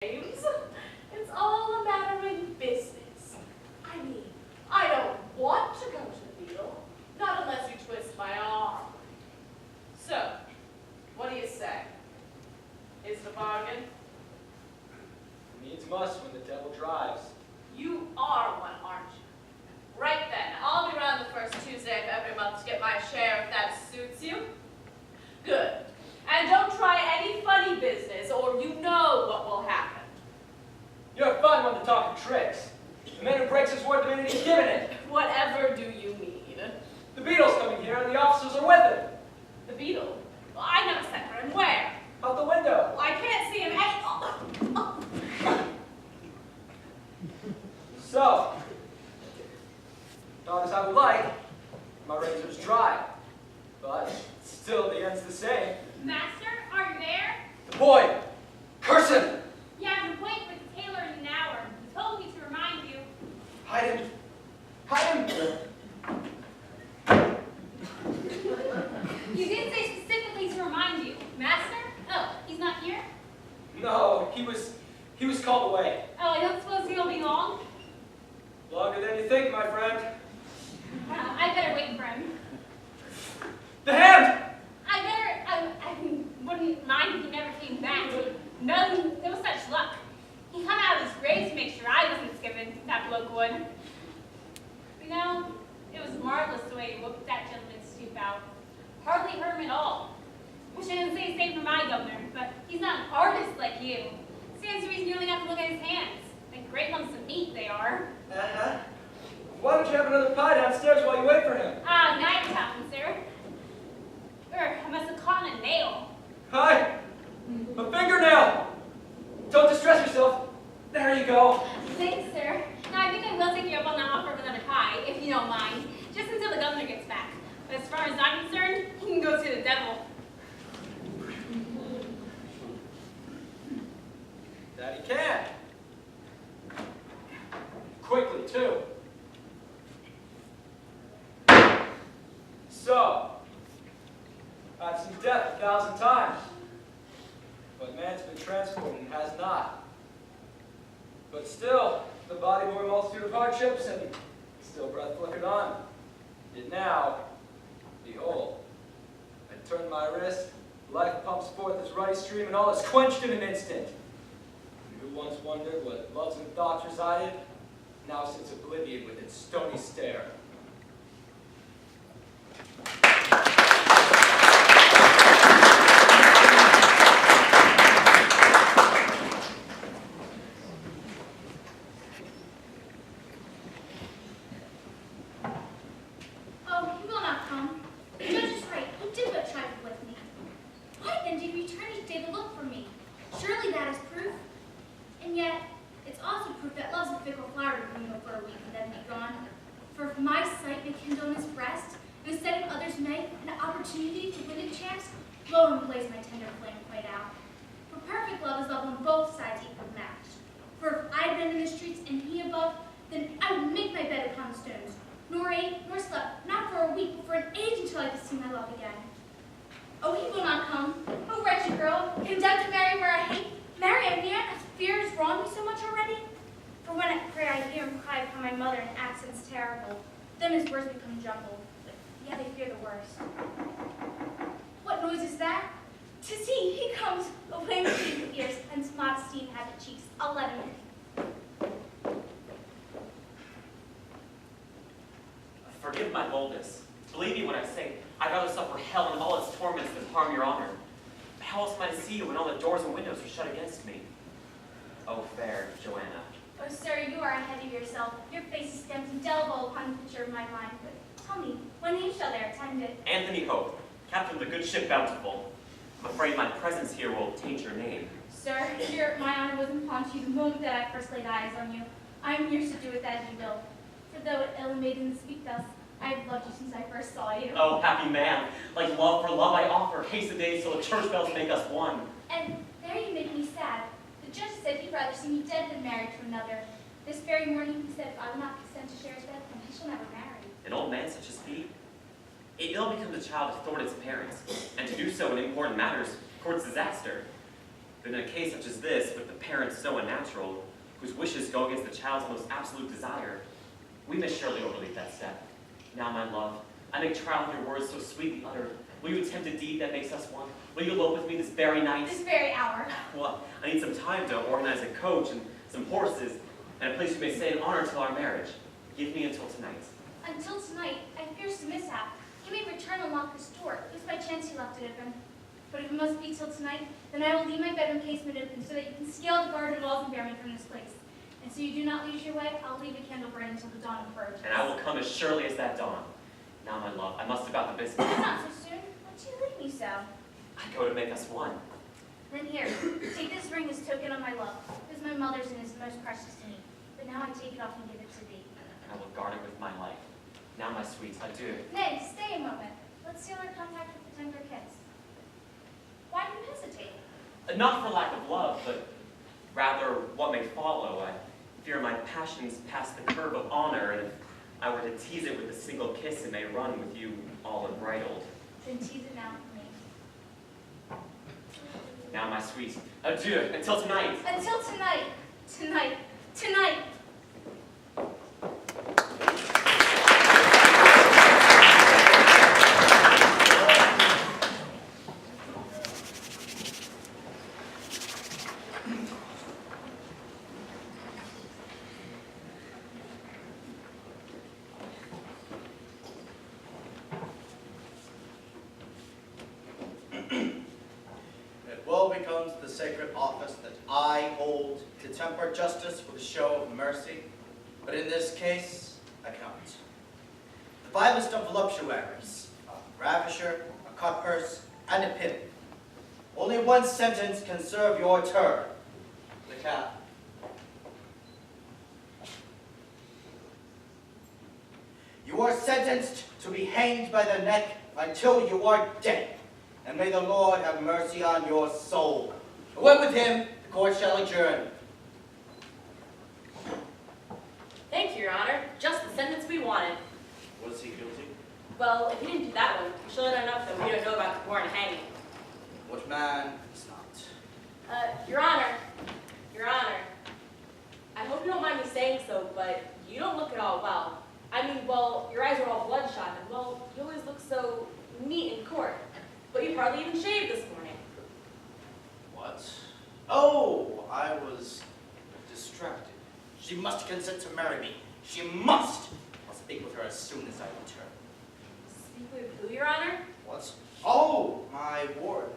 James. It's all a matter of business. I mean, I don't want to go to the Beetle, not unless you twist my arm. So, what do you say? Is it a bargain? Needs must when the devil drives. You are one, aren't you? Right then, I'll be around the first Tuesday of every month to get my share if that suits you. Good. And don't try any funny business or you know what will happen. You have fun when they're talking tricks. The man who breaks his word the minute he's given it. Whatever do you mean? The Beetle's coming here and the officers are with him. The Beetle? Well, I never sent her. And where? Out the window. Well, I can't see him So, not as I would like. My razor's dry. But still the end's the same. Master, are you there? The boy! Curse him! You have to wait with the tailor in an hour. He told me to remind you. Hide him! Hide him! You did say specifically to remind you. Master? Oh, he's not here? No, he was called away. Oh, I don't suppose he'll be long? Longer than you think, my friend. I better wait for him. The hand! I wouldn't mind if he never came back. No such luck. He come out of his grave to make sure I wasn't skipping, that bloke would. You know, it was marvelous the way he whooped that gentleman's tooth out. Hardly hurt him at all. Wish I didn't say the same for my governor, but he's not an artist like you. Stands to reason you only have to look at his hands. Like great lumps of meat they are. Uh-huh. Why don't you have another pie downstairs while you wait for him? Ah, night talking, sir. I must have caught a nail. Hi! A fingernail! Don't distress yourself. There you go. Thanks, sir. Now, I think I will take you up on the offer of another pie, if you don't mind, just until the governor gets back. But as far as I'm concerned, he can go to the devil. That he can. Quickly, too. So, I've seen death 1,000 times. But man's been transported and has not. But still, the body bore a multitude of hardships, and still breath flickered on. Yet now, behold, I turn my wrist, life pumps forth its ruddy stream, and all is quenched in an instant. And who once wondered what loves and thoughts resided, now sits oblivion with its stony stare. Forgive my boldness. Believe me when I say, I'd rather suffer hell and all its torments than harm your honor. How else am I to see you when all the doors and windows are shut against me? Oh, fair Joanna. Oh, sir, you are ahead of yourself. Your face is stamped indelible upon the picture of my mind. But tell me, what name shall there attend it? Anthony Hope, captain of the good ship Bountiful. I'm afraid my presence here will taint your name. Sir, my honor was upon you the moment that I first laid eyes on you. I am yours to do with as you will. For though it ill maidens speak thus, I have loved you since I first saw you. Oh, happy man, like love for love I offer, haste the days till the church bells make us one. And there you make me sad. The judge said he'd rather see me dead than married to another. This very morning he said if I will not consent to share his bed, then he shall never marry. An old man such as thee? It ill becomes a child to thwart its parents, and to do so in important matters courts disaster. But in a case such as this, with the parents so unnatural, whose wishes go against the child's most absolute desire, we may surely overleap that step. Now, my love, I make trial of your words so sweetly uttered. Will you attempt a deed that makes us one? Will you elope with me this very night? This very hour. Well, I need some time to organize a coach and some horses, and a place you may stay in honor till our marriage. Give me until tonight. Until tonight, I fear some mishap. He may return and lock this door, if by chance he left it open. But if it must be till tonight, then I will leave my bedroom casement open so that you can scale the garden walls and bear me from this place. And so you do not lose your way, I'll leave a candle burning until the dawn approaches. And I will come as surely as that dawn. Now, my love, I must about the business. Not so soon. Why do you leave me so? I go to make us one. Then here, take this ring as token of my love. It is my mother's and is most precious to me. But now I take it off and give it to thee. And I will guard it with my life. Now, my sweet, adieu. Nay, stay a moment. Let's seal our contact with the tender kiss. Why do you hesitate? Not for lack of love, but rather what may follow. I fear my passions pass the curve of honor, and if I were to tease it with a single kiss, it may run with you all unbridled. Then tease it now for me. Now, my sweet, adieu, until tonight. Until tonight. Tonight. Tonight. Becomes the sacred office that I hold to temper justice with a show of mercy, but in this case, I cannot. The vilest of voluptuaries, a ravisher, a cutpurse, and a pimp. Only one sentence can serve your turn. The cap. You are sentenced to be hanged by the neck until you are dead. And may the Lord have mercy on your soul. Away with him, the court shall adjourn. Thank you, Your Honor. Just the sentence we wanted. Was he guilty? Well, if he didn't do that one, we surely know enough that we don't know about the warrant hanging. What man is not? Your Honor, I hope you don't mind me saying so, but you don't look at all well. I mean, well, your eyes are all bloodshot, and well, you always look so neat in court. But you hardly even shaved this morning. What? Oh, I was distracted. She must consent to marry me. She must! I'll speak with her as soon as I return. Speak with who, Your Honor? What? Oh, my ward,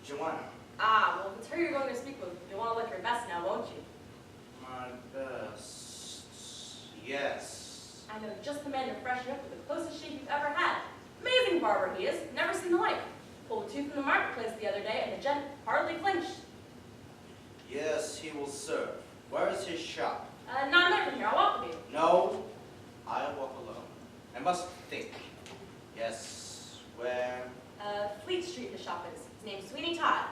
Joanna. Ah, well, if it's her you're going to speak with, you'll want to look your best now, won't you? My best. Yes. I know just the man to freshen up with the closest shave you've ever had. Amazing barber he is. Never seen the like. Pulled a tooth in the marketplace the other day, and the gent hardly flinched. Yes, he will serve. Where is his shop? Not a minute from here. I'll walk with you. No, I'll walk alone. I must think. Yes, where? Fleet Street the shop is. His name's Sweeney Todd.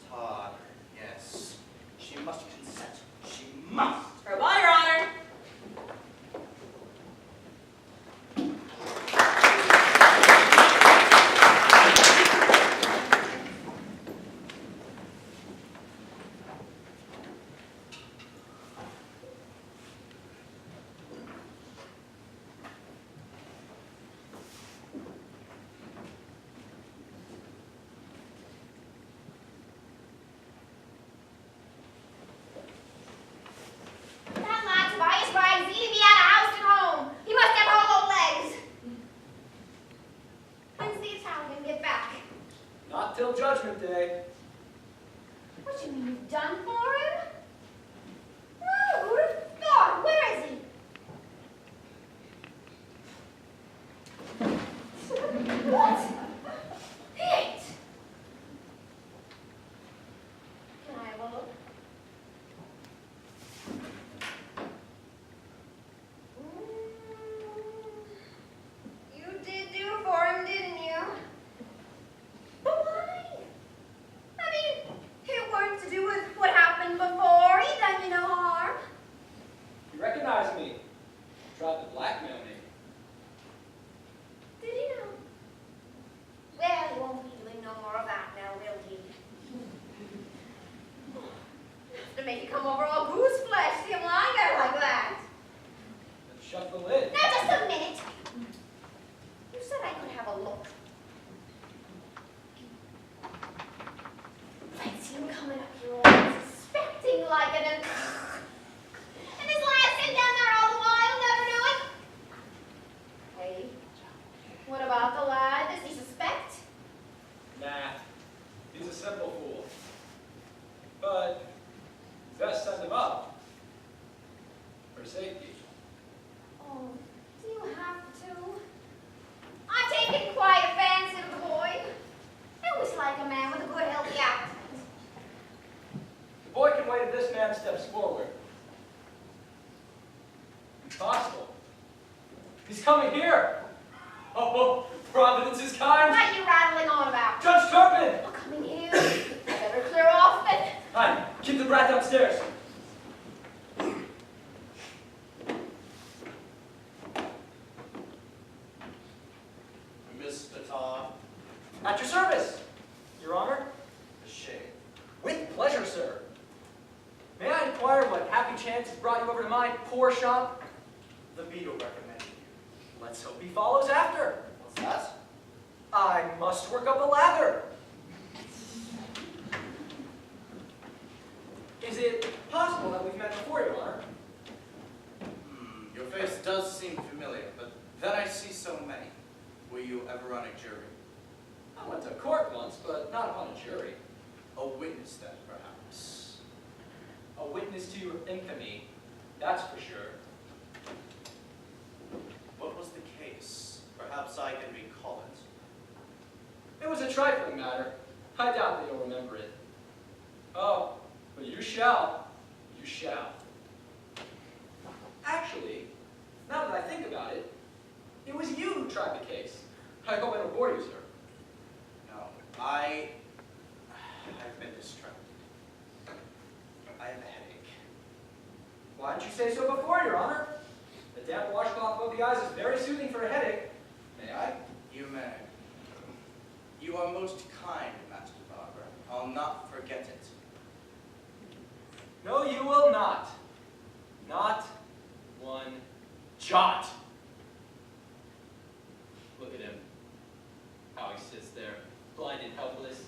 Todd. Yes. She must consent. She must. Farewell, Your Honor. raw goose flesh. See him lying there like that. Then shut the lid. Now, just a minute. You said I could have a look. Fancy him coming up here all suspecting like it, and his lad sitting down there all the while, never knowing. Hey, what about the lad? Does he suspect? Nah, he's a simple fool. But best send him up for safety. Oh, do you have to? I'm taking quite a fancy to the boy. I always like a man with a good, healthy appetite. The boy can wait if this man steps forward. Impossible. He's coming here. Oh, Providence is kind. What are you rattling on about? Judge Turpin! Oh, coming in. I better clear off then. Hi, keep the brat downstairs. Mr. Todd, At your service, Your Honor. the shave. With pleasure, sir. May I inquire what happy chance has brought you over to my poor shop? The beadle recommended you. Let's hope he follows after. What's that? I must work up a lather. Is it possible that we've met before, Your Honor? Your face does seem familiar, but then I see so many. Were you ever on a jury? I went to court once, but not upon a jury. A witness then, perhaps. A witness to your infamy, that's for sure. What was the case? Perhaps I can recall it. It was a trifling matter. I doubt that you'll remember it. Oh, but you shall. You shall. Actually, now that I think about it, it was you who tried the case. I hope I don't bore you, sir. No, I've been distracted. I have a headache. Why didn't you say so before, Your Honor? The damp washcloth above the eyes is very soothing for a headache. May I? You may. You are most kind, Master Barber. I'll not forget it. No, you will not. Not one jot. Look at him. How he sits there, blind and helpless,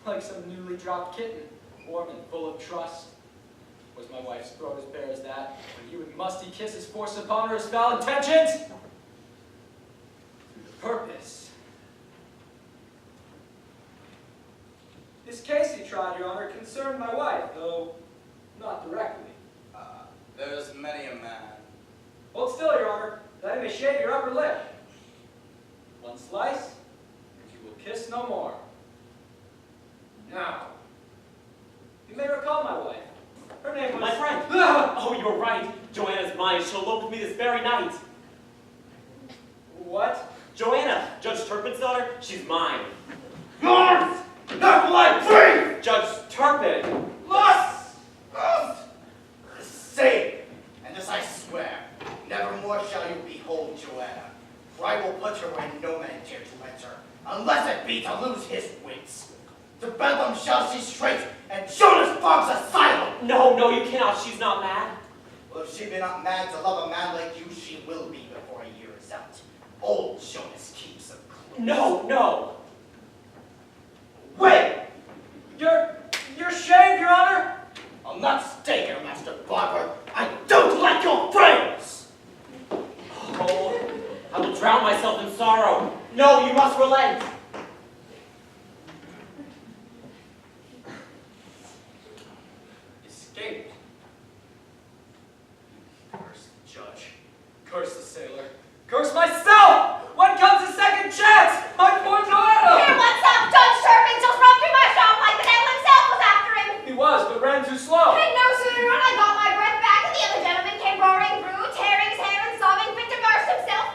like some newly dropped kitten, warm and full of trust. Was my wife's throat as bare as that, when you and musty kisses forced upon her his foul intentions? Through the purpose. This case he tried, Your Honor, concerned my wife, though not directly. There's many a man. Hold still, Your Honor, that I may shave your upper lip. One slice, and you will kiss no more. Now, you may recall my wife. Her name was... My friend! Oh, you're right. Joanna's mine. She'll elope with me this very night. What? Joanna, Judge Turpin's daughter, she's mine. Yours! Not like free! Judge Turpin! Lost! Say it, and this I swear, never more shall you behold Joanna, for I will put her where no man dare to enter, unless it be to lose his wits. To Bedlam shall she straight, and Jonas Bog's asylum! No, no, you cannot. She's not mad. Well, if she be not mad to love a man like you, she will be before a year is out. Old Jonas keeps them close. No, no. Wait! You're shaved, Your Honor? I'll not stay here, Master Barber. I don't like your friends! Oh, I will drown myself in sorrow. No, you must relent. Escaped. Curse the judge. Curse the sailor. Curse myself! When comes a second chance? My poor Joanna! Here, what's up? Judge Turpin just run through my shop like the devil himself was after him. He was, but ran too slow. And no sooner had I got my breath back than the other gentleman came roaring through, tearing his hair and sobbing fit to burst himself.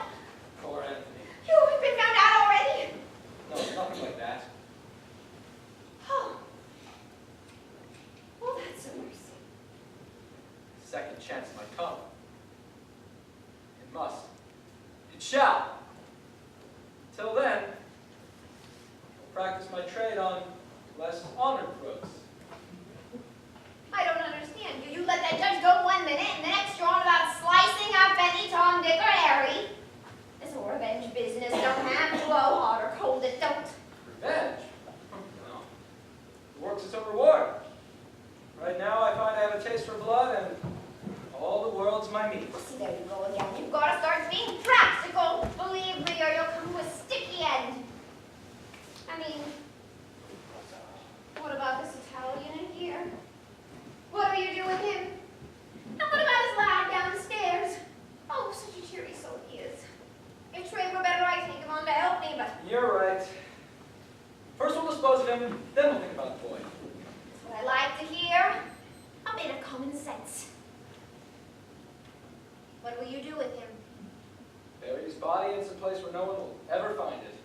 Poor Anthony. You have been found out already? No, nothing like that. Oh. Well, that's a mercy. Second chance might come. It must. It shall. Till then, I'll practice my trade on less honored throats. I don't understand. can't you? You let that judge go 1 minute, and the next you're on about slicing up any Tom, Dick, or Harry. This whole revenge business don't have to blow hot or cold, it don't. Revenge? No. The work's its own reward. Right now, I find I have a taste for blood, and all the world's my meat. Well, see, there you go again. You've got to start being practical. Believe me, or you'll come to a sticky end. I mean, what about this Italian in here? What do you do with him? And what about his lad downstairs? Oh, such a cheery soul he is. If trade were better, I'd take him on to help me, but You're right. First we'll dispose of him, then we'll think about the boy. that's what I like to hear. A bit of common sense. What will you do with him? Bury his body in some place where no one will ever find it.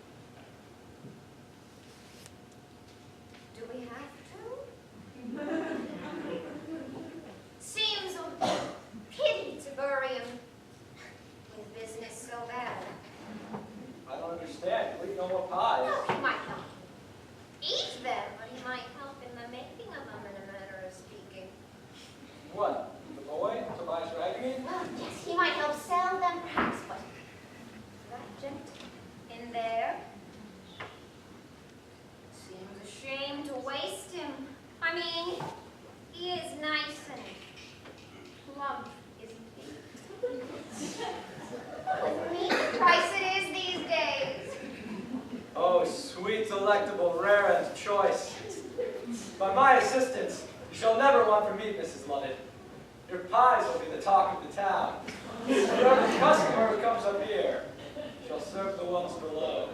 Do we have to? Seems a pity to bury him with business so bad. I don't understand. You'll eat no more pies. Well, he might not eat them, but he might help in the making of them, in a manner of speaking. What? The boy? Tobias Ragamuffin? Well, yes, he might help sell them, perhaps, but that gent in there seems a shame to waste him. I mean, he is nice and plump, isn't he? With meat the price it is these days. Oh, sweet, delectable, rare, and choice. By my assistance, you shall never want for meat, Mrs. Lunnett. Your pies will be the talk of the town. Every customer who comes up here shall serve the ones below.